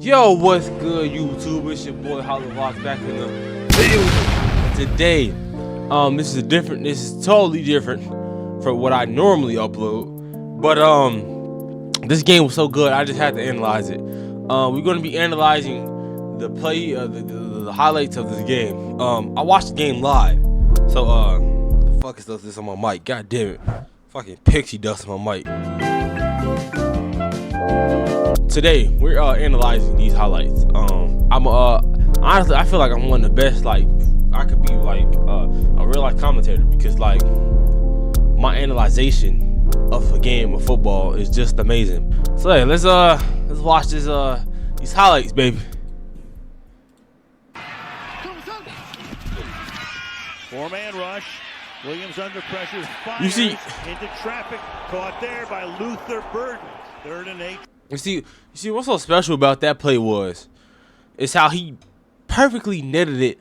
Yo, what's good, YouTube? It's your boy Hollowbox back in the video today. This is totally different from what I normally upload. But this game was so good, I just had to analyze it. We're gonna be analyzing the play, the highlights of this game. I watched the game live, so what the fuck is this on my mic? God damn it, fucking pixie dust on my mic. Today we're analyzing these highlights. Honestly, I feel like I'm one of the best. Like, I could be like a real life commentator because like my analyzation of a game of football is just amazing. So hey, let's watch these highlights, baby. Four-man rush. Williams under pressure. You see, into traffic. Caught there by Luther Burden. 3rd and 8. You see what's so special about that play is how he perfectly netted it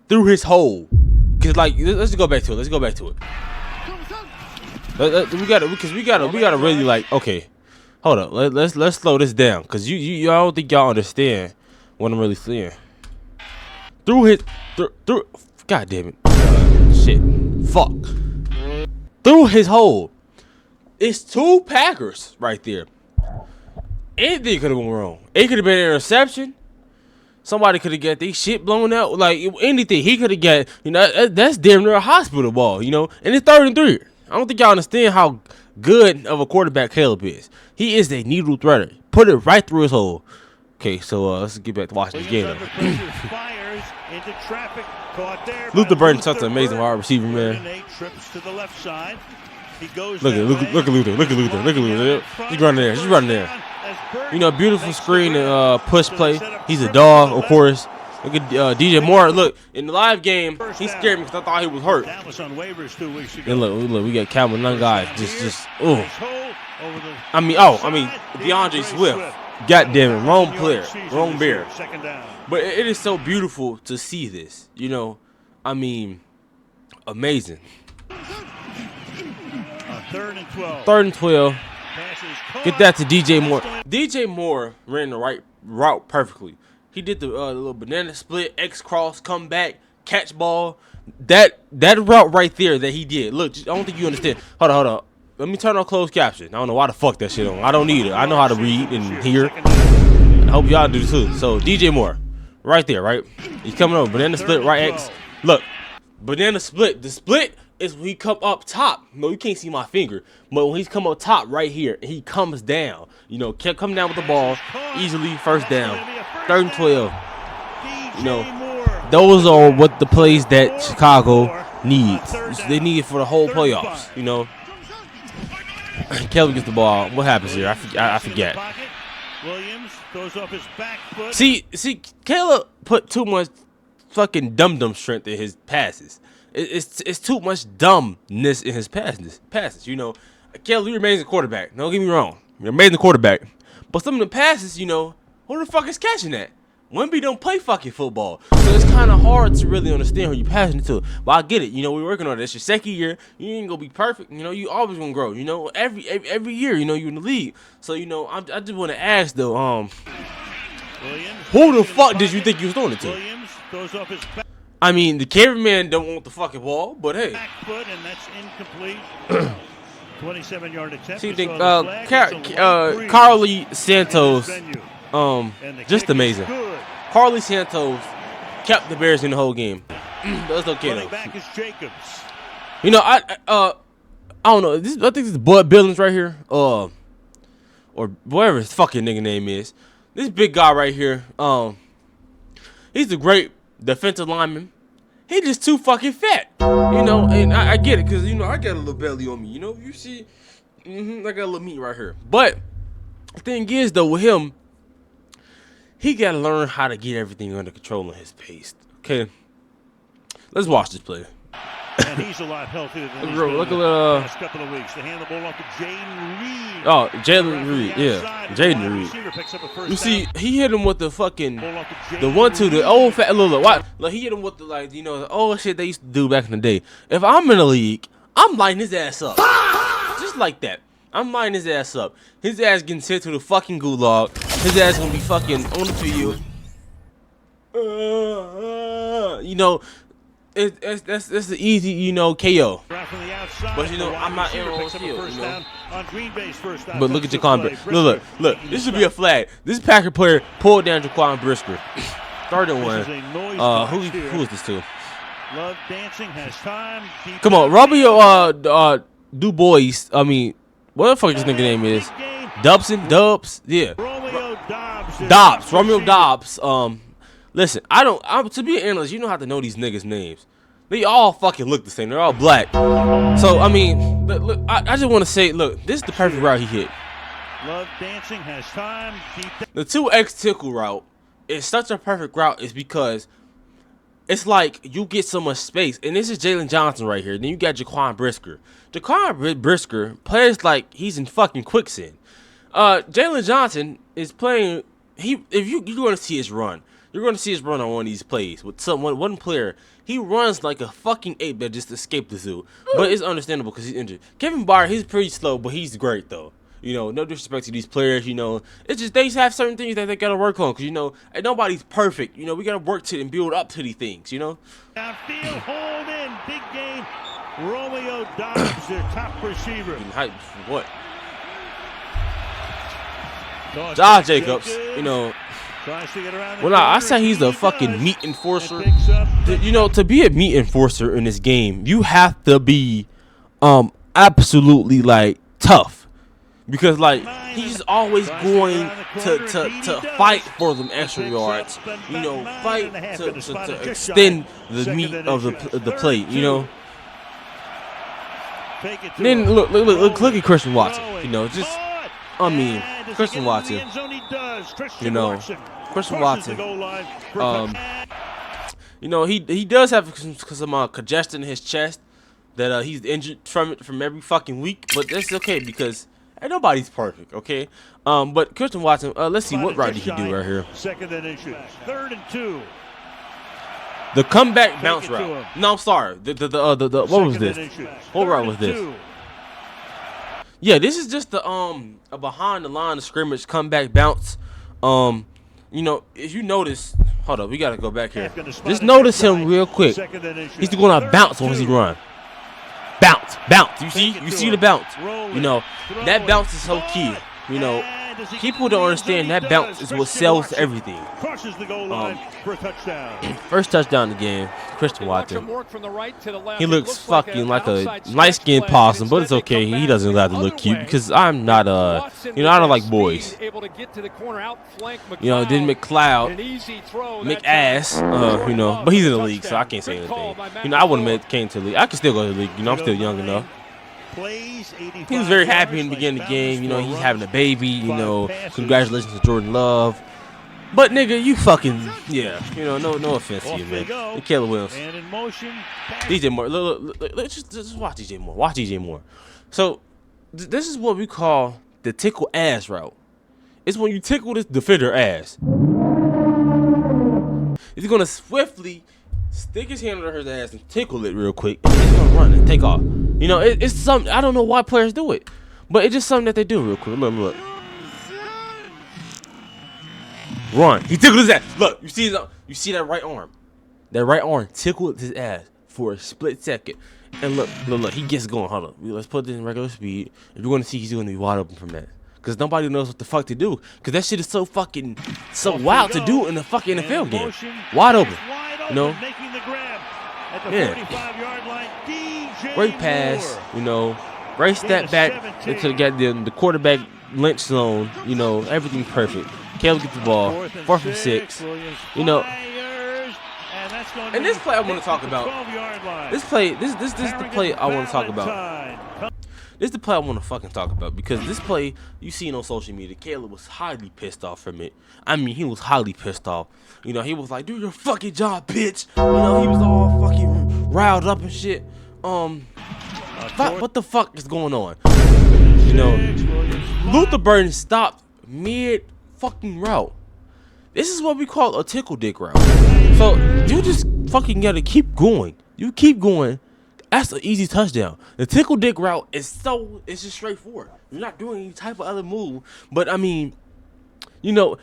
through his hole. Cause like, let's go back to it. We gotta really like, okay, hold up, let's slow this down, cause I don't think y'all understand what I'm really saying. Through God damn it, shit, fuck, through his hole. It's 2 Packers right there. Anything could have gone wrong. It could have been an interception. Somebody could have got their shit blown out. Like anything, he could have got. You know, that's damn near a hospital ball. You know, and it's 3rd and 3. I don't think y'all understand how good of a quarterback Caleb is. He is a needle threader. Put it right through his hole. Okay, so let's get back to watching this game. Luther Burden, such an amazing wide receiver, man. Look at Luther. He's running there. You know, beautiful screen and push play. He's a dog, of course. Look at DJ Moore. Look, in the live game, he scared me because I thought he was hurt. And look, we got Calvin Nunn guy. Oh. I mean, DeAndre Swift. God damn it, wrong player, wrong bear. But it is so beautiful to see this. You know, I mean, amazing. 3rd and 12. Get that to DJ Moore. DJ Moore ran the right route perfectly. He did the little banana split, X cross, come back, catch ball. That route right there that he did. Look, I don't think you understand. Hold on. Let me turn on closed caption. I don't know why the fuck that shit on. I don't need it. I know how to read and hear. And I hope y'all do too. So DJ Moore, right there, right? He's coming over. Banana split, right X. Look, banana split. The split is when he come up top. No, you can't see my finger. But when he's come up top right here, and he comes down. You know, kept coming down with the ball easily. First down. 3rd and 12. You know, those are what the plays that Chicago needs. They need it for the whole playoffs. You know. Kelly gets the ball. What happens here? I forget. See, Caleb put too much fucking dum strength in his passes. It's too much dumbness in his passes. You know, Caleb remains a quarterback. Don't get me wrong. He remains a quarterback. But some of the passes, you know, who the fuck is catching that? Wemby don't play fucking football, so it's kind of hard to really understand who you're passing it to. But I get it. You know, we're working on it. It's your 2nd year. You ain't gonna be perfect. You know, you always gonna grow. You know, every year. You know, you're in the league. So you know, I just want to ask though, who the fuck did you think you was throwing it to? I mean, the cameraman don't want the fucking ball, but hey. 27-yard attempt. See, Carly Santos, just amazing. Carly Santos kept the Bears in the whole game. That's okay though. You know, I don't know. I think this is Bud Billings right here, or whatever his fucking nigga name is. This big guy right here, he's a great defensive lineman. He just too fucking fat, you know, and I get it, cause you know I got a little belly on me, you know. You see, I got a little meat right here. But the thing is, though, with him, he gotta learn how to get everything under control in his pace. Okay, let's watch this play. And he's a lot healthier than look at the last couple of weeks. They hand the ball off to Jaden Reed. Oh, Jalen Reed, yeah, Jaden Reed. You see, he hit him with the fucking the 1-2, the old fat little. Like he hit him with the the old shit they used to do back in the day. If I'm in the league, I'm lighting his ass up, just like that. I'm lining his ass up. His ass getting sent to the fucking gulag. his ass gonna be fucking on the field. You know, that's the easy, you know, KO. But you know, I'm not in on field, you know. But look at Jaquan Brisker. Look. This should be a flag. This Packer player pulled down Jaquan Brisker. 3rd and 1. Who is this to? Love dancing has time. Come on, Romeo Du Bois. I mean, what the fuck this nigga name is? Dubs. Yeah. Romeo Dobbs. Listen, to be an analyst, you don't have to know these niggas' names. They all fucking look the same. They're all black. So I mean, look, I just want to say, look, this is the perfect route he hit. Love dancing has time. The 2X tickle route is such a perfect route is because it's like you get so much space. And this is Jalen Johnson right here. Then you got Jaquan Brisker. Jaquan Brisker plays like he's in fucking quicksand. Jalen Johnson is playing. If you're going to see his run, you're going to see his run on one of these plays with one player. He runs like a fucking ape that just escaped the zoo. But it's understandable because he's injured. Kevin Byard, he's pretty slow, but he's great though. You know, no disrespect to these players. You know, it's just they just have certain things that they gotta work on. Cause you know, and nobody's perfect. You know, we gotta work to and build up to these things. You know. Downfield, hold in, big game. Romeo Dobbs, their top receiver. What? Josh Jacobs, you know. Well, I say he's a fucking meat enforcer. You know, to be a meat enforcer in this game, you have to be absolutely like tough. Because like he's always going to fight for them extra yards, you know, fight to extend the meat of the plate, you know. Then look at Christian Watson, you know, just Christian Watson, you know, Christian Watson, you know, he does have some congestion in his chest that he's injured from every fucking week, but that's okay because. And nobody's perfect, okay? But Christian Watson, let's see what route did he do right here. 2nd and inches, 3rd and 2. The comeback bounce route. No, I'm sorry. The what was this? What route was this? Yeah, this is just the a behind the line of scrimmage comeback bounce. You know, if you notice, hold up, we gotta go back here. Just notice him real quick. He's gonna bounce once he run. Bounce. You see the bounce. You know, that bounce is so key. You know, people don't understand that bounce is what sells everything. First touchdown of the game, Christian Watson. He looks fucking like a light-skinned possum, but it's okay. He doesn't have to look cute because I'm not you know, I don't like boys. You know, then McLeod, McAss, you know, but he's in the league, so I can't say anything. You know, I wouldn't have came to the league. I can still go to the league. You know, I'm still young enough. He was very happy in the beginning of the game. You know, he's having a baby. You know, congratulations to Jordan Love. But nigga, you fucking you know, no offense to you, man. And Caleb Williams, DJ Moore. Look, just watch DJ Moore. Watch DJ Moore. So this is what we call the tickle ass route. It's when you tickle this defender ass. He's gonna swiftly stick his hand under his ass and tickle it real quick. And he's gonna run and take off. You know, it's something, I don't know why players do it, but it's just something that they do real quick. Look. Run. He tickled his ass. Look, you see that right arm. That right arm tickled his ass for a split second. And look, he gets going. Hold up. Let's put this in regular speed. If you're going to see, he's going to be wide open from that. Because nobody knows what the fuck to do. Because that shit is so wild to do in a fucking NFL game. Wide open. You know? Yeah. Great pass. You know. Great step back into the quarterback lynch zone. You know, everything's perfect. Caleb gets the ball. 4th and 6. You know. And this play I want to talk about. This is the play I want to talk about. This is the play I want to fucking talk about because this play you seen on social media, Caleb was highly pissed off from it. I mean, he was highly pissed off. You know, he was like, "Do your fucking job, bitch." You know, he was all fucking riled up and shit. What the fuck is going on? You know, Luther Burden stopped mid fucking route. This is what we call a tickle dick route. So you just fucking gotta keep going. You keep going. That's an easy touchdown. The tickle dick route it's just straightforward. You're not doing any type of other move. But I mean, You know,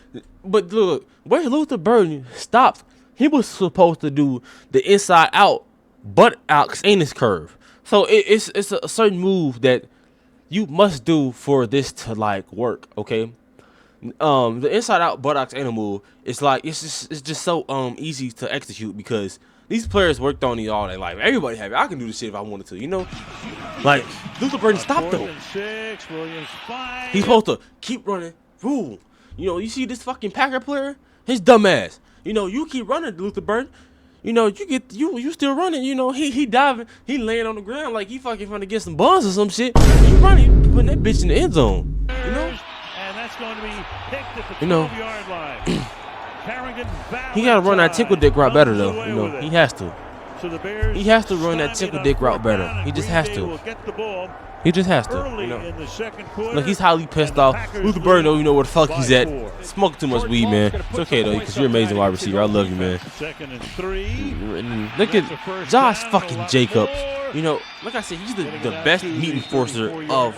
but look, where Luther Burden stopped, he was supposed to do the inside out buttocks anus curve. So it's a certain move that you must do for this to like work, okay? The inside out buttocks anal move, it's like it's just so easy to execute because these players worked on it all their life. Everybody have it. I can do this shit if I wanted to, you know? Like, Luther Burden stopped though. He's supposed to keep running. Rule. You know, you see this fucking Packer player? His dumb ass. You know, you keep running, Luther Burden. You know, you still running. You know, he diving, he laying on the ground like he fucking trying to get some buns or some shit. You running, putting that bitch in the end zone. You know? And that's going to be picked at the 12-yard line. He gotta run that tickle dick route better though. You know, he has to. He has to run that tickle dick route better. He just has to. He just has to. You know. Look, he's highly pissed off. Luther Burden don't even know where the fuck he's at. Smoke too much weed, man. It's okay though, because you're an amazing wide receiver. I love you, man. Look at Josh fucking Jacobs. You know, like I said, he's the best meat enforcer of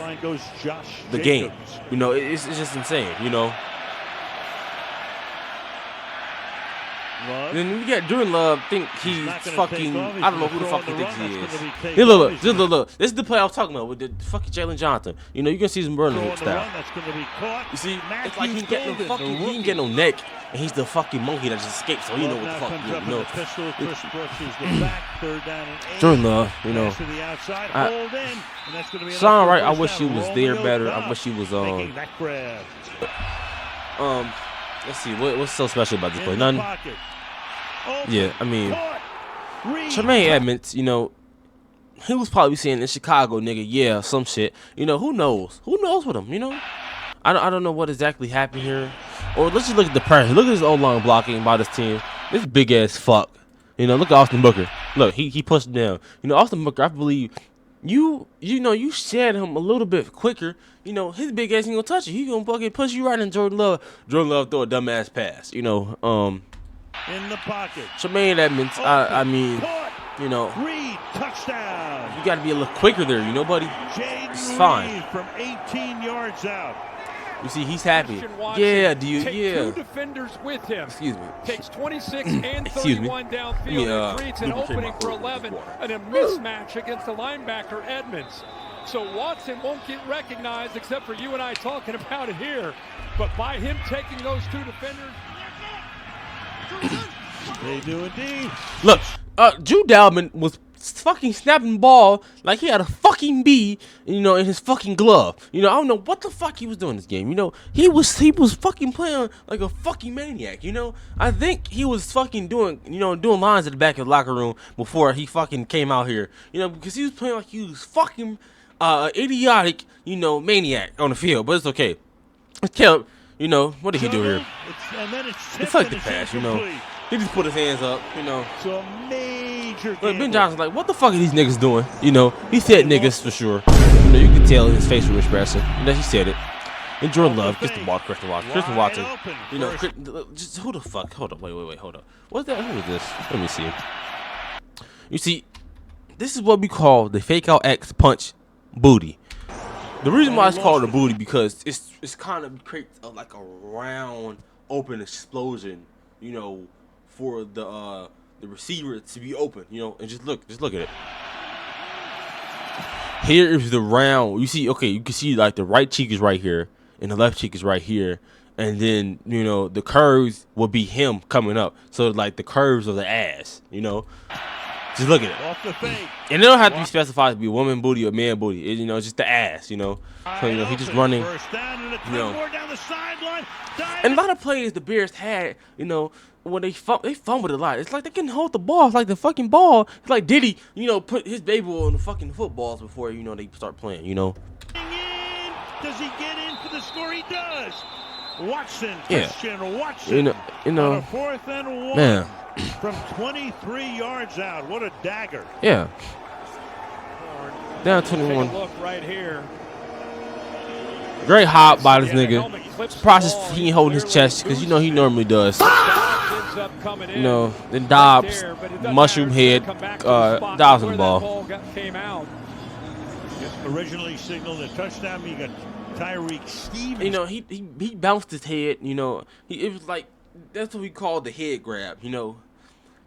the game. You know, it's just insane. You know. Then we got Jordan Love. Think he's fucking. I don't know who the fuck he thinks he is. Hey, look. This is the play I was talking about with the fucking Jalen Johnson. You know, you can see some burning hook style. You see, it's like he ain't get no neck, and he's the fucking monkey that just escaped. So you know what the fuck you know. Jordan Love, you know. Sean Wright, I wish he was there better. I wish he was let's see, what's so special about this play? None. Yeah, I mean, Tremaine Edmonds, you know, he was probably saying in Chicago, nigga, yeah, some shit. You know, who knows? Who knows with him, you know? I don't know what exactly happened here. Or let's just look at the pressure. Look at his O-line blocking by this team. This big ass fuck. You know, look at Austin Booker. Look, he pushed him down. You know, Austin Booker, I believe you know, you shed him a little bit quicker. You know, his big ass ain't gonna touch you. He gonna fucking push you right in Jordan Love. Jordan Love throw a dumbass pass. You know, in the pocket. Tremaine Edmonds, I mean, you know, Reed, touchdown. You got to be a little quicker there, you know, buddy. It's fine. From 18 yards out. You see, he's happy. Yeah, dude. Yeah. Two defenders with him. Excuse me. Takes 26 and 31 downfield and creates an opening for 11 and a mismatch against the linebacker Edmonds. So Watson won't get recognized except for you and I talking about it here. But by him taking those two defenders. They do indeed. Look, Drew Dalman was fucking snapping ball like he had a fucking bee, you know, in his fucking glove. You know, I don't know what the fuck he was doing this game. You know, he was fucking playing like a fucking maniac. You know, I think he was fucking doing lines at the back of the locker room before he fucking came out here. You know, because he was playing like he was fucking idiotic, you know, maniac on the field. But it's okay. It's Caleb. You know, what did he do here? He fucked the pass, you know. He just put his hands up, you know. So major. Look, Ben Johnson's like, what the fuck are these niggas doing? You know, he said niggas for sure. You know, you can tell in his facial expression. You know, he said it. And Jordan Love gets the ball, Christian Watson. You know, just who the fuck? Hold up, wait, hold up. What's that? Who is this? Let me see. You see, this is what we call the fake out X punch booty. The reason why it's called a booty because it's kind of creates like a round open explosion, you know, for the receiver to be open, you know, and just look at it. Here is the round. You see, okay, you can see like the right cheek is right here and the left cheek is right here, and then you know the curves will be him coming up. So like the curves of the ass, you know. Just look at it. Off the fake. And it don't have to be specified to be a woman booty or man booty. It, you know, just the ass, you know. So, you know, he just running. You know. And a lot of plays the Bears had, you know, when they fumbled a lot. It's like they can hold the ball. It's like the fucking ball. It's like Diddy, you know, put his baby on the fucking footballs before, you know, they start playing, you know. Does he get in for the score? He does. Watson. Yeah. Watson. You know. On a 4th and 1. Man. From 23 yards out. What a dagger. Yeah. Down 21. Take a look right here. Great hop by this nigga. Surprised he ain't holding his chest because you know he normally does. You know, then Dobbs, mushroom head, Dobbs on the ball. Originally signaled a touchdown. You got Tyreek Stevens. You know, he bounced his head. You know, it was like that's what we call the head grab. You know,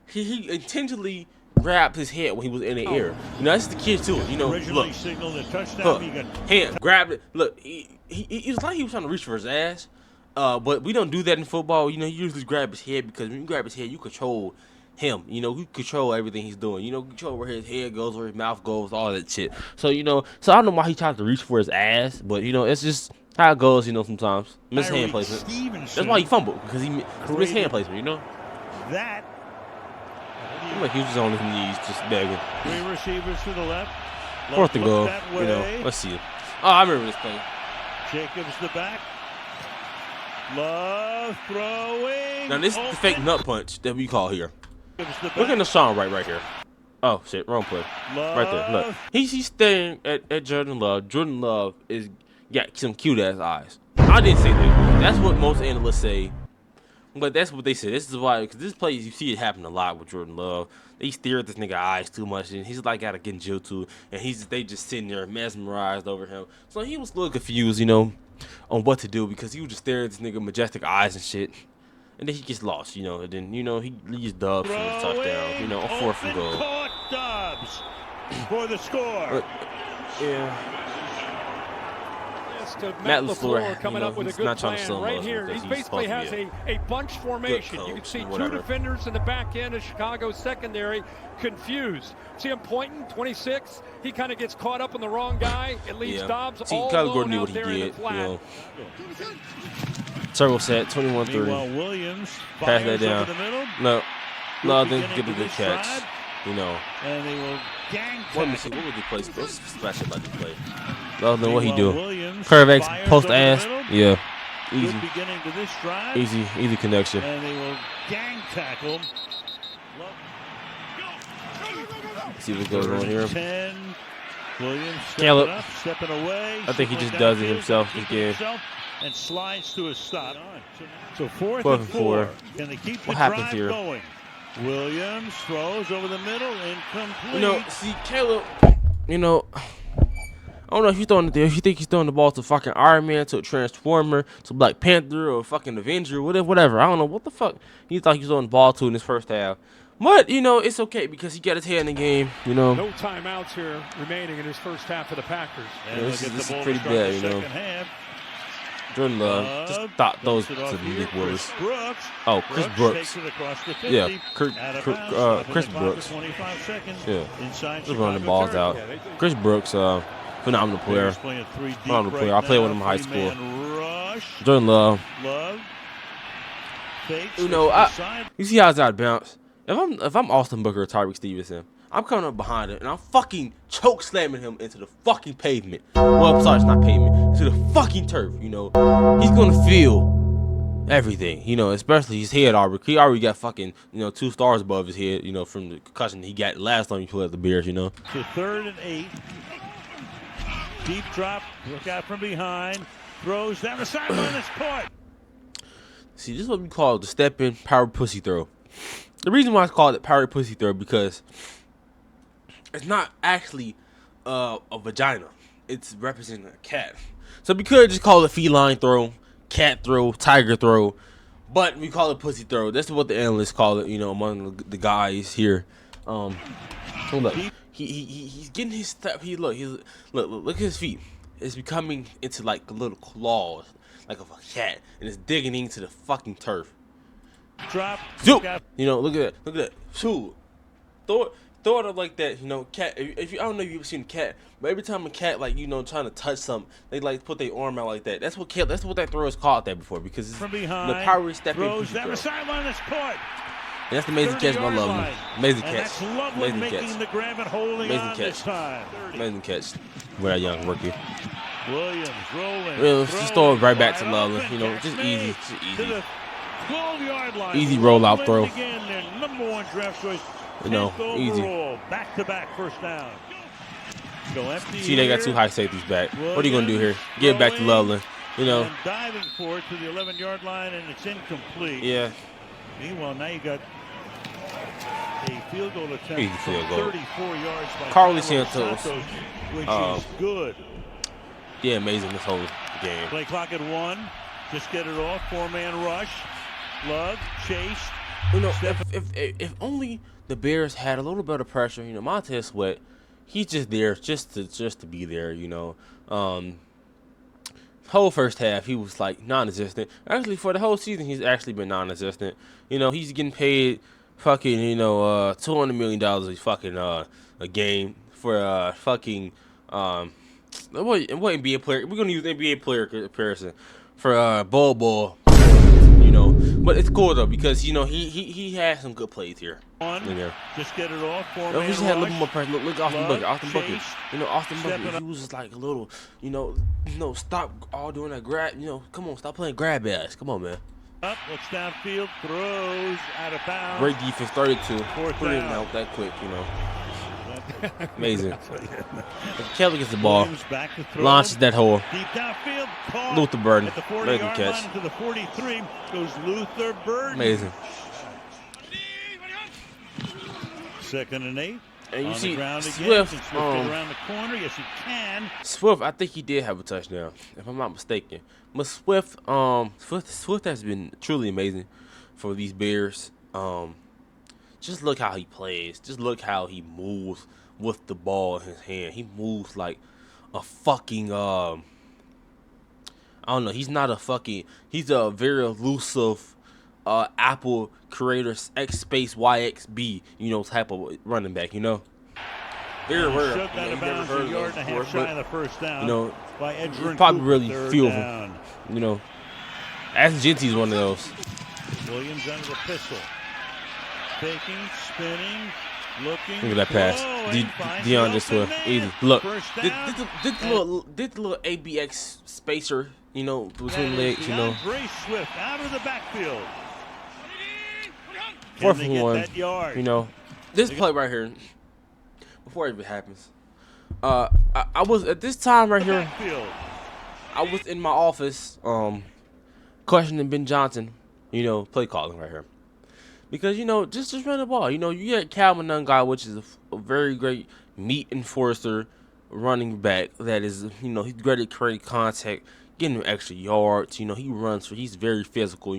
he intentionally grabbed his head when he was in the air. You know, that's the kid too. You know, Originally look, signaled a touchdown. hand grabbed it. Look, he was like he was trying to reach for his ass. But we don't do that in football. You know, you usually grab his head because when you grab his head, you control him. You know, you control everything he's doing. You know, control where his head goes, where his mouth goes, all that shit. So, you know, I don't know why he tried to reach for his ass, but, you know, it's just how it goes, you know, sometimes. Miss hand placement. That's why he fumbled, because he missed hand placement, you know? That. Like he was just on his knees, just begging. 3 receivers to the left. 4th and goal, you know, let's see it. Oh, I remember this play. Jacobs the back. Love throwing. Now, this is the fake nut punch that we call here. Look at the song right here. Oh, shit, wrong play. Right there, look. He's staring at Jordan Love. Jordan Love got some cute-ass eyes. I didn't say that. That's what most analysts say. But that's what they say. This is why, because this play, you see it happen a lot with Jordan Love. They stare at this nigga eyes too much, and he's like got to get Genjutsu, and they just sitting there mesmerized over him. So he was a little confused, you know, on what to do because he was just staring at this nigga majestic eyes and shit. And then he gets lost, you know, and then, you know, he leaves Dubs for the touchdown, you know, a 4th and goal. Caught Dubs for the score. Yeah. Matt LaFleur coming up with a good plan right here. He basically has a bunch formation. You can see 2 defenders in the back end of Chicago's secondary confused. See him pointing, 26. He kind of gets caught up on the wrong guy. It leaves Dobbs all alone out there in the flat. You know. Turbo set, 21-3. Williams pass that down. No, then get a good catch. You know. And they will gang tackle. Let me see, what would he play? What's special about this play? Other than what he do? Curve X, post ass. Yeah. Easy connection. And they will gang tackle. See what goes on here. 10. Williams stepping away. I think he just does it himself again. And slides to a stop. So 4th and 4. Can they keep the drive going? Williams throws over the middle, incomplete. You know, see, Caleb, you know, I don't know if you think he's throwing the ball to fucking Iron Man, to a Transformer, to Black Panther, or fucking Avenger, whatever. I don't know what the fuck he thought he was throwing the ball to in his first half. But, you know, it's okay because he got his head in the game, you know. No timeouts here remaining in his first half for the Packers. Yeah, this is pretty bad, you know. Jordan Love just thought those to Nick Willis. Oh, Chris Brooks. Yeah, Chris Brooks. Yeah, just running the balls out. Chris Brooks, phenomenal player. Phenomenal player. I played with him in high school. Jordan Love. You know, you see how it's out of bounds. If I'm Austin Booker or Tyreek Stevenson, I'm coming up behind him and I'm fucking choke slamming him into the fucking pavement. Well, I'm sorry, it's not pavement. Into the fucking turf, you know. He's gonna feel everything, you know, especially his head already. He already got fucking, you know, 2 stars above his head, you know, from the concussion he got last time he played at the Bears, you know. So 3rd and 8. Deep drop, look out from behind. Throws down the sideline, it's caught. See, this is what we call the step-in power pussy throw. The reason why it's called it power pussy throw because it's not actually a vagina. It's representing a cat. So we could just call it feline throw, cat throw, tiger throw, but we call it pussy throw. That's what the analysts call it, you know, among the guys here. So look, he's getting his step. Look at his feet. It's becoming into like little claws, like of a cat, and it's digging into the fucking turf. Drop. Zoop. You know, look at that. Shoot. Throw it up like that, you know, cat. If you, I don't know if you've ever seen a cat, but every time a cat, like, you know, trying to touch something, they like put their arm out like that. That's what that throw is called that before because it's from behind, the power step throws down the sideline, it's caught. And that's the amazing catch by Loveland. Amazing catch. Amazing catch. The grab and holding amazing on catch. This time. Amazing catch. With that young rookie. Williams rolling. Really, just throw it right back to Loveland. You know, just easy. Easy rollout throw. Again, their #1 draft choice. You know, easy. Back-to-back first down. Go empty. See, they got 2 high safeties back. What are you gonna do here? Get it back to Loveland. You know. And diving for it to the 11-yard line, and it's incomplete. Yeah. Meanwhile, now you got a field goal attempt. Easy field goal. 34 yards by Carlos Santos, which is good. Yeah, amazing this whole the game. Play clock at 1. Just get it off. 4-man rush. Love chased. You know, if only the Bears had a little bit of pressure. You know, Montez Sweat, he's just there just to be there. You know, whole first half he was like non-existent. Actually, for the whole season, he's actually been non-existent. You know, he's getting paid fucking $200 million a game for fucking what NBA player. We're gonna use NBA player comparison for Bol. You know, but it's cool though because you know he had some good plays here. In there. Just get it off. We just had a little more pressure. Look Austin Booker. Austin Booker. You know, Austin Booker. He was just like a little, stop all doing that grab. You know, come on, stop playing grab ass. Come on, man. Up, looks downfield, throws out of bounds. Great defense, 32. Put it out that quick, you know. Amazing. Kelly gets the ball, launches that hole. Deep downfield, caught Luther Burden, at the 40-yard catch. line to the 43 goes Luther Burden. Amazing. 2nd and 8. And you see Swift around the corner. Yes, he can. Swift, I think he did have a touchdown, if I'm not mistaken. But Swift has been truly amazing for these Bears. Just look how he plays. Just look how he moves with the ball in his hand. He moves like a fucking I don't know. He's not a fucking. He's a very elusive Apple creator X space YXB, type of running back, Very rare. You've never heard of him before, but, you probably really feel him. Ashton Genty's one of those. Williams under the pistol. Faking, spinning, looking. Look at that pass. Dion Swift. Easy. Look. Did the little ABX spacer, between legs, Brace Swift out of the backfield. 4th and 1. This play right here, before it even happens, I was at this time right here. I was in my office, questioning Ben Johnson, play calling right here, because just run the ball. You get Calvin Nungai, which is a very great meat enforcer running back. That is, he's great at creating contact, getting him extra yards. He runs he's very physical.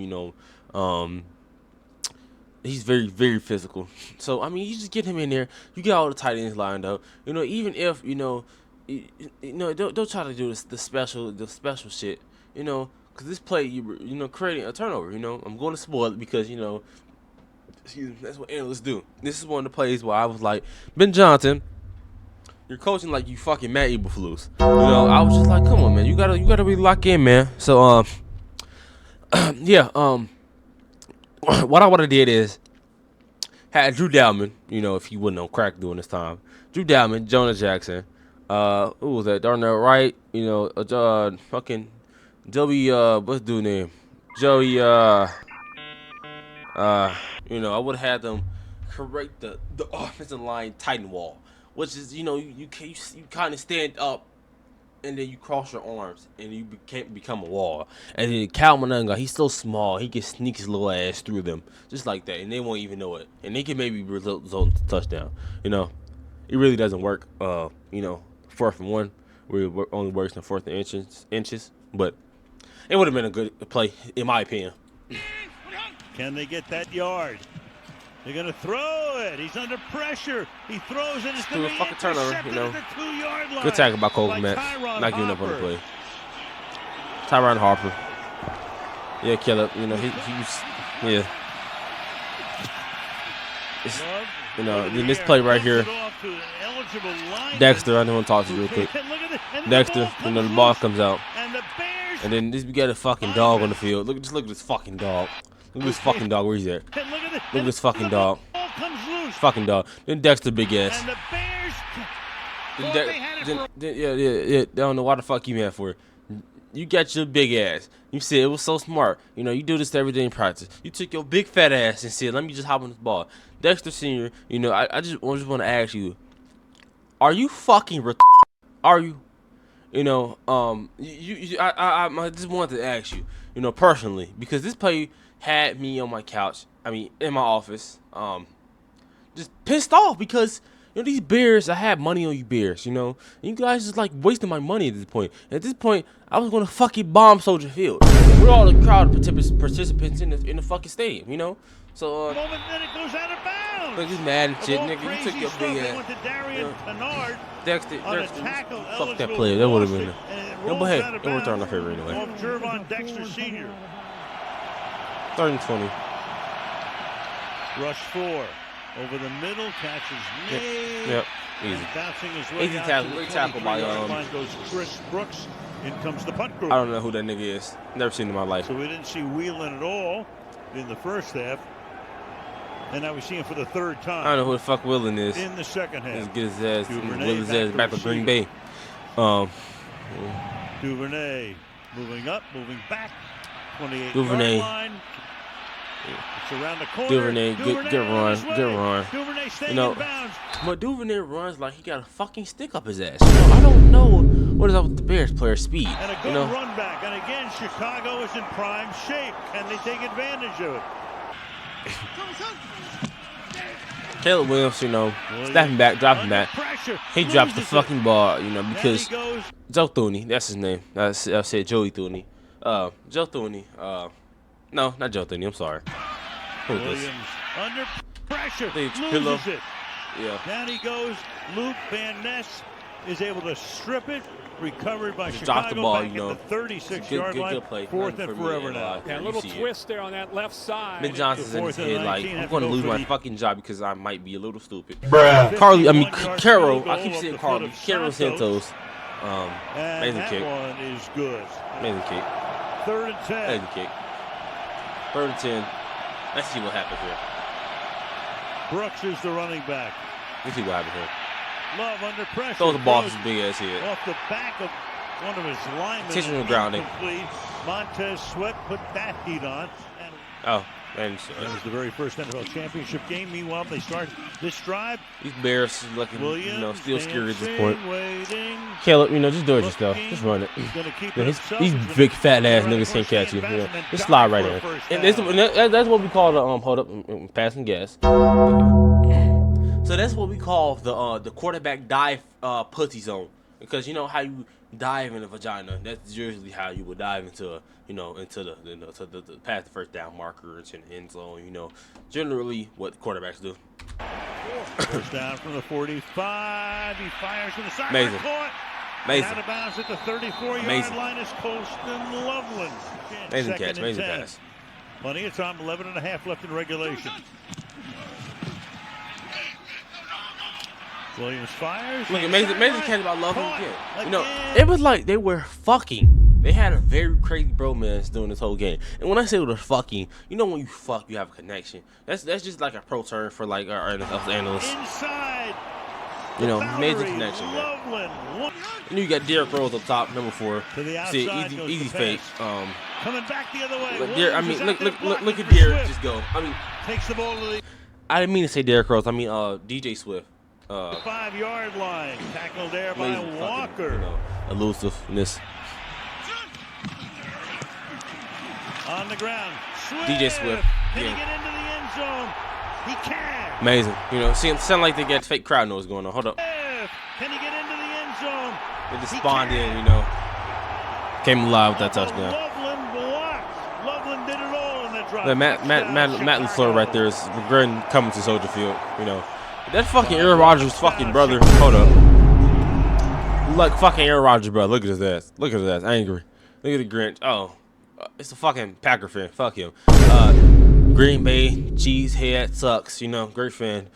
He's very, very physical. So, I mean, you just get him in there. You get all the tight ends lined up. Even if, don't try to do the special shit, because this play, creating a turnover, I'm going to spoil it because, excuse me, that's what analysts do. This is one of the plays where I was like, Ben Johnson, you're coaching like you fucking Matt Eberflus. I was just like, come on, man, you gotta really lock in, man. So, yeah, what I would have did is had Drew Dalman, if he wasn't on crack during this time. Drew Dalman, Jonah Jackson, who was that? Darnell Wright, fucking Joey, what's the dude's name? Joey, I would have had them correct the offensive line tighten wall, which is, you kind of stand up and then you cross your arms and you become a wall. And then Calvin Nungai, he's so small, he can sneak his little ass through them just like that, and they won't even know it. And they can maybe result in a touchdown. It really doesn't work. 4th and 1, where it only works in 4th and inches. But it would have been a good play, in my opinion. Can they get that yard? They're going to throw it. He's under pressure. He throws it. It's going to be fucking turnover, at the 2-yard line. Good tackle by Colvin Metz. Not giving up on the play. Tyron Harper. Yeah, Caleb. He was, yeah. Then this play right here. Dexter, I want to talk to you real quick. Dexter, the ball comes out. And then we got a fucking dog on the field. Look at this fucking dog. Look at this fucking dog. Where he's at? Look at this fucking dog. Fucking dog. Then Dexter big ass. Yeah. I don't know why the fuck you mad for it. You got your big ass. You said it was so smart. You do this every day in practice. You took your big fat ass and said, let me just hop on this ball. Dexter Sr., I just want to ask you, are you fucking Are you? I just wanted to ask you, personally, because this play had me on my couch. I mean, in my office, just pissed off because, You know, these Bears, I had money on you Bears, you know. And you guys just like wasting my money at this point. And at this point, I was going to fucking bomb Soldier Field. We're all the crowd participants in the fucking stadium, you know. So, then it goes out of bounds. Like, he's mad and shit, nigga. You took your big ass. You know, Dexter, fuck that play. That would have been. No, but hey, it worked out in our favor anyway. Jervon Dexter Sr. 3rd and 20. Rush 4. Over the middle, catches May. Yep, easy. Bouncing his way Easy tackle, great tackle by goes Chris Brooks. In comes the punt group. I don't know who that nigga is. Never seen him in my life. So we didn't see Whelan at all in the first half. And now we see him for the 3rd time. I don't know who the fuck Whelan is. In the second half. Let's get his ass. Duvernay His ass back to Green Bay. Duvernay moving up, moving back. 28 Duvernay. line. It's around the corner. Duvernay, good run. Duvernay staying you know, in bounds. But Duvernay runs like he got a fucking stick up his ass. You know, I don't know what is up with the Bears player speed. And a good you know? run back. And again, Chicago is in prime shape. Can they take advantage of it? Caleb Williams, you know, snapping back, dropping back. He drops the fucking ball, you know, because Joe Thuney, that's his name. I said Joey Thuney. Joe Thuney. No, not Joe Thuney. I'm sorry. Who is this? Under pressure. Loses it. Yeah. Down he goes. Luke Van Ness is able to strip it. Recovered by Just Chicago. dropped the ball, back you know. at the 36-yard good line. play. 4th and forever now. Yeah, a little twist there on that left side. Ben Johnson's in his head like, I'm going to lose my fucking job because I might be a little stupid. Bruh. Carol, I keep saying Carl. Carol Santos. Amazing kick. That one is good. Amazing kick. 3rd and 10. Amazing kick. 3rd and 10. Let's see what happens here. Brooks is the running back. Let's see what happens here. Love under pressure. Throws the ball to his big ass head. Off the back of one of his linemen. Intentional grounding. Montez Sweat put that heat on. Oh, and that was the very first NFL championship game. Meanwhile, they start this drive. These Bears looking, Williams, you know, still scary at this point. Waiting. Caleb, you know, just do it yourself. Just run it. These big fat ass niggas can't catch you. You know, just slide right in. And that's what we call the hold up, passing gas. So that's what we call the quarterback dive pussy zone, because you know how you dive in the vagina. That's usually how you would dive into the past the first down marker into the end zone. You know, generally what quarterbacks do. First down from the 45. He fires to the side. Amazing. Amazing. Out of bounds at the 34-yard line is Colston Loveland. Amazing catch. Amazing pass. Plenty of time. 11.5 left in regulation. Williams fires. Look, amazing catch by Loveland again. You know, it was like they were fucking. They had a very crazy bromance during this whole game. And when I say it was fucking, you know when you fuck, you have a connection. That's just like a pro term for like our analysts. Inside. You know, amazing connection, man. And you got Derrick Rose up top, number 4. To the outside, see, easy fake. Coming back the other way. Look at Derrick just go. I mean, takes the ball to the. I didn't mean to say Derrick Rose. I mean DJ Swift. The 5-yard line, tackled there by Walker. You know, elusiveness. On the ground, DJ Swift. Can he get into the end zone? He can. Amazing. You know, sound like they got fake crowd noise going on. Hold up. Can he get into the end zone? They just spawned in, you know. Came alive with that touchdown. Loveland blocks. Loveland did it all in that drive. Matt LaFleur right there is regretting coming to Soldier Field. You know, that fucking Aaron Rodgers' fucking brother. Hold up. Like fucking Aaron Rodgers' brother. Look at his ass. Look at his ass. Angry. Look at the Grinch. Oh, it's a fucking Packer fan. Fuck him. Green Bay cheesehead sucks. You know, great fan.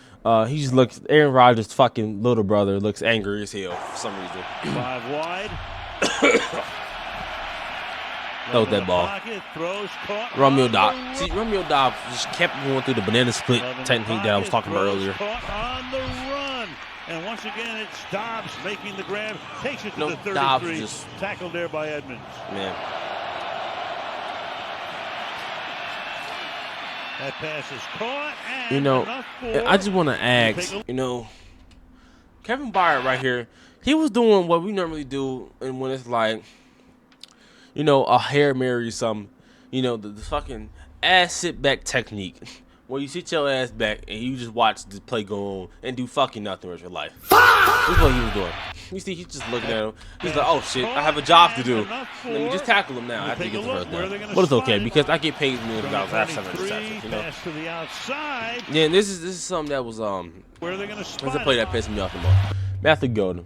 He just looks. Aaron Rodgers' fucking little brother looks angry as hell for some reason. 5 wide. Throw that ball. Romeo Dobbs. See, Romeo Dobbs just kept going through the banana split technique that I was talking about earlier. On the run. And once again, it's Dobbs making the grab. Takes it to the 33. Dobbs just tackled there by Edmonds. Man. That pass is caught. And you know, I just want to ask, you know, Kevin Byard right here, he was doing what we normally do, and when it's like, you know, a Hail Mary or something, you know, the fucking ass sit back technique. where you sit your ass back and you just watch the play go on and do fucking nothing with your life. This is what he was doing. You see, he's just looking at him. He's like, oh shit, I have a job to do. Let me just tackle him now after he gets the first down. But it's okay because I get paid millions of dollars after 7 interceptions, you know. Yeah, and this is something that was it's a play that pissed me off the most. Matthew Golden.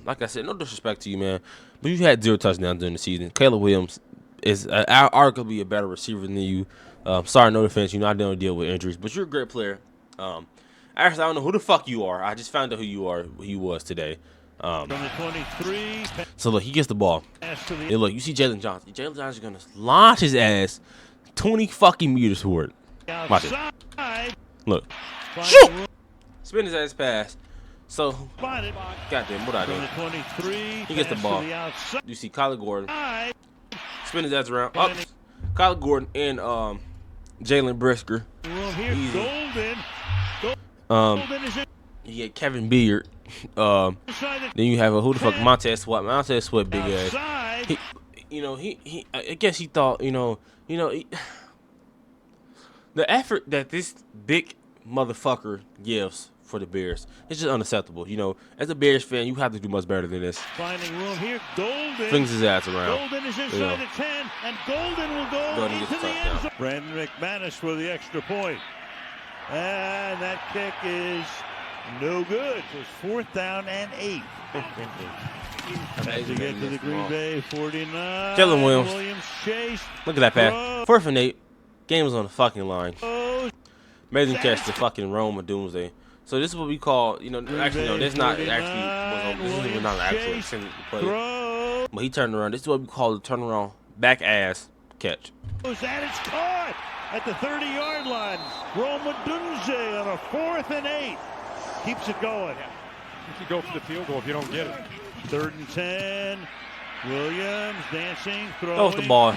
Like I said, no disrespect to you, man, but you had 0 touchdowns during the season. Caleb Williams is arguably a better receiver than you. Sorry, no offense. You know I don't deal with injuries, but you're a great player. Actually, I don't know who the fuck you are. I just found out who you are, who you was today. So look, he gets the ball. And look, you see Jalen Johnson. Jalen Johnson is gonna launch his ass 20 fucking meters forward. Watch it. Look, shoot! Spin his ass pass. So, goddamn, what I do? He gets the ball. You see Kyler Gordon. Spin his ass around. Up. Kyler Gordon and Jalen Brisker. Easy. You get Kevin Beard. Then you have who the fuck Montez Sweat. Montez Sweat, big ass. He I guess he thought, the effort that this big motherfucker gives for the Bears, it's just unacceptable. As a Bears fan, you have to do much better than this. Finding room here, Golden. Flings his ass around. Golden is inside the 10, and Golden will go into the end zone. Brandon McManus for the extra point. And that kick is no good. So it's 4th down and 8. As you get to the Green Bay 49. Jalen Williams. Chase. Look at that pass. 4th and 8. Game was on the fucking line. Amazing catch to fucking Rome of Doomsday. So this is what we call, actually no, this not actually this is not an actual extended play. But he turned around. This is what we call the turnaround back ass catch. And it's caught at the 30-yard line. Rome Dunze on a 4th and 8. Keeps it going. You should go for the field goal if you don't get it. 3rd and 10. Williams dancing, throwing. That was the ball.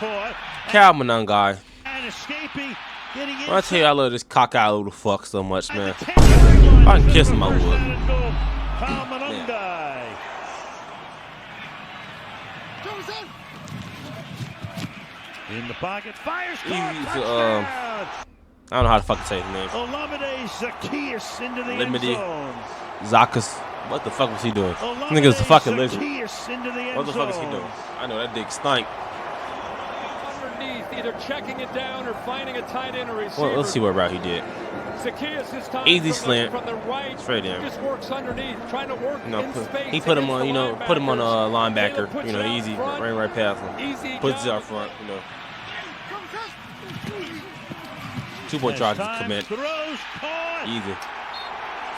Calmanon guy. And escaping. I tell you, I love this cockeyed little fuck so much, man. If I can kiss him, I would. Yeah. In the pocket, fires. I don't know how to fucking say his name. Olamide Zaccheaus into the end zone. Zaccheaus. What the fuck was he doing? I think it was a fucking lizard. What the fuck is he doing? I know that dick stank. Either checking it down or finding a tight end or receiver. Well, let's see what route he did. Zaccheaus this time easy slant from the right. Straight in. Just works underneath, trying to work in space. He put him on, put him on a linebacker. Easy, right past him. Easy. Puts it out front. 2-point charge to commit. Easy.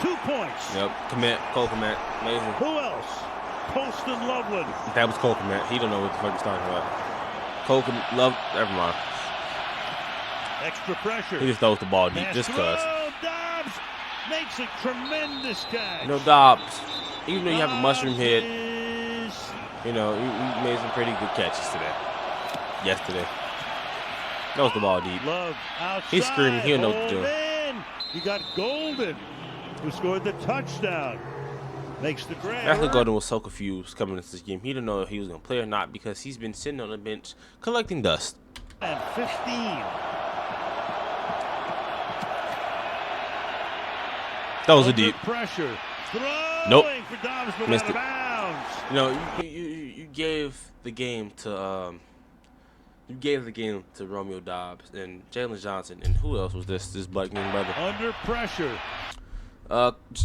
2 points. Yep. Commit. Cole Commit. Amazing. Who else? Poston Loveland. That was Cole Commit. He don't know what the fuck he's talking about. Cole Love, never mind. Extra pressure. He just throws the ball deep, just cuz. Dobbs makes a tremendous catch. Dobbs, even though you have a mushroom head, you made some pretty good catches today. Yesterday. Throws the ball deep. Love outside. He's screaming. He don't know what to do. You got Golden, who scored the touchdown. Makes the grab. Matthew Golden was so confused coming into this game. He didn't know if he was going to play or not because he's been sitting on the bench collecting dust. And 15. That was a deep. Pressure. Nope. For Dobbs, but missed out it. Of bounds. You gave the game to Romeo Dobbs and Jalen Johnson and who else was this black man brother? Under pressure.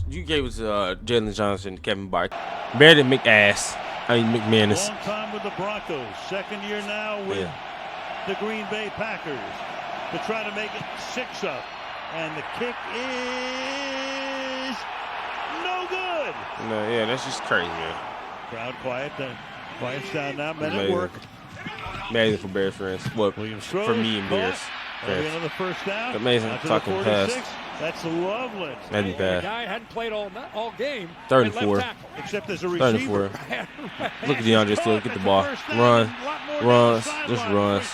You gave it to Jalen Johnson, Kevin Byard, Meredith McManus. Long time with the Broncos. 2nd year now with the Green Bay Packers to try to make it 6-up. And the kick is no good. No, yeah, that's just crazy, man. Crowd quiets down now. Men at work. Amazing for Bears fans. Well, for me and Bears fans. Another first down. Amazing fucking pass. That's Loveland. That'd be bad. The guy hadn't played all game. 3rd and 4. Except as a receiver. 3rd and 4. Look at DeAndre still get the ball. Runs. Just runs.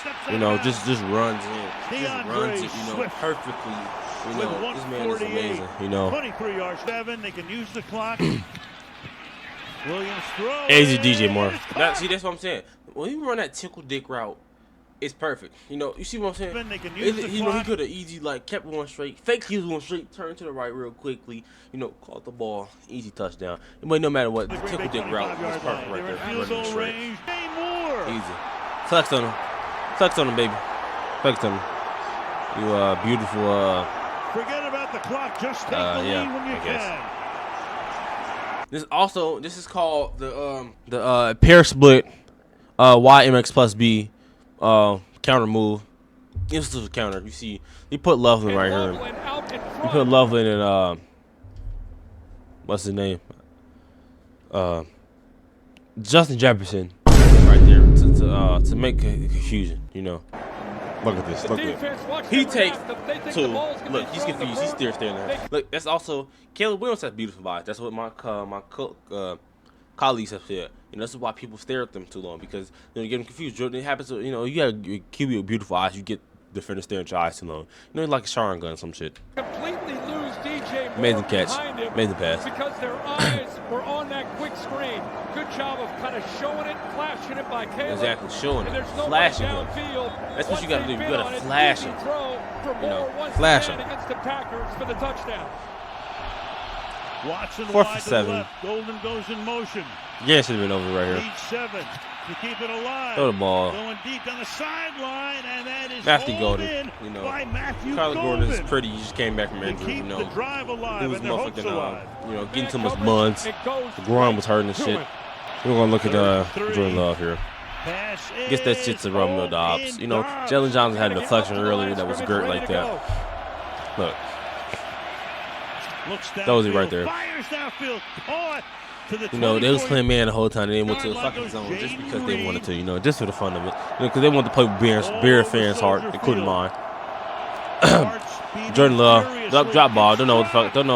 Just runs in. Just runs it, perfectly. This man is amazing. 23 yards, 7. They can use the clock. Williams throws. Easy DJ Moore. That's what I'm saying. When you run that tickle dick route, it's perfect. You know, you see what I'm saying? They can use the You know, he clock. could have easy like kept going straight, fake he was going straight, turned to the right real quickly. You know, caught the ball, easy touchdown. But no matter what, the tickle dick route was perfect right there. Running straight, easy. Flex on him, baby. Flex on him. You beautiful. Forget about the clock. Just take the lead when you can. This is called the pair split YMX plus B counter move. This is a counter. You see, he put Loveland right here. He put Loveland and what's his name? Justin Jefferson right there to make a confusion. You know. Look at this. Look at it. He takes two. Look, he's confused. He's still standing there. Look, that's also Caleb Williams has beautiful eyes. That's what my colleagues have said. You know, this is why people stare at them too long, because you get them confused. Jordan, it happens. You know, you got a QB with beautiful eyes. You get defenders staring at your eyes too long. You know, like a Sharon gun, some shit. Completely lose DJ Moore. Amazing catch. Amazing pass. Because their eyes were on that quick screen. Good job of kind of showing it, flashing it by Caleb. Exactly, showing it, no flashing him. That's what you got to do. You got to flash him. You know, flash him. Against the Packers for the touchdown. Watson 4th and 7. Golden goes in motion. Yeah, should have been over right here. Lead 7 to keep it alive. Throw the ball. Going deep down the sideline, and that is Matthew hauled Golden, in you know, by Matthew Kyler Golden. Gordon is pretty. He just came back from To injury. keep You know, the drive alive he was and their hopes alive. motherfucking, you know, getting too much buns. The groin was hurting and shit. We're gonna look at Jordan Love here. Gets that shit to Romeo Dobbs. You know, Jalen Johnson had a deflection earlier that was great like that. Look, that was it right there. You know, they was playing man the whole time. They went to the fucking zone just because they wanted to. You know, just for the fun of it. You know, because they wanted to play with Bear fans' heart, including mine. Jordan Love, drop ball. Don't know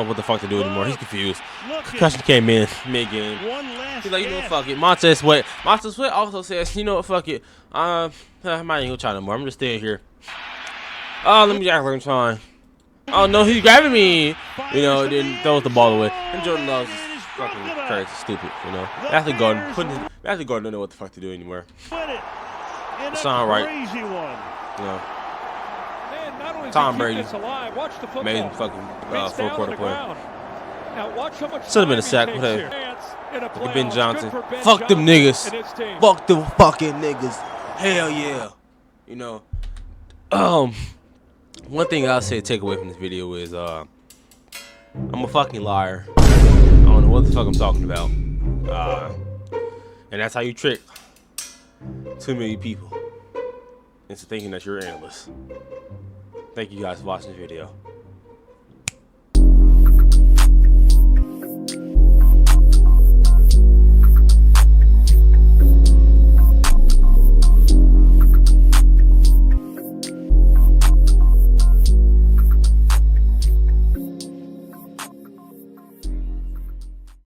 what the fuck to do anymore. He's confused. Concussion came in mid game. He's like, you know what, fuck it. Montez Sweat also says, you know what, fuck it. I'm not even gonna try no more. I'm just staying here. Oh, let me act like I'm trying. Oh no, he's grabbing me. You know, then throws the ball away. And Jordan Love is fucking crazy, stupid. You know, Matthew Gordon don't know what the fuck to do anymore. It's not right. You know. Tom Brady, amazing fucking fourth-quarter player. Should have been a sack. Look at Ben Johnson. Fuck them niggas. Fuck them fucking niggas. Hell yeah. You know. One thing I'll say to take away from this video is I'm a fucking liar. I don't know what the fuck I'm talking about. And that's how you trick too many people into thinking that you're an analyst. Thank you guys for watching the video.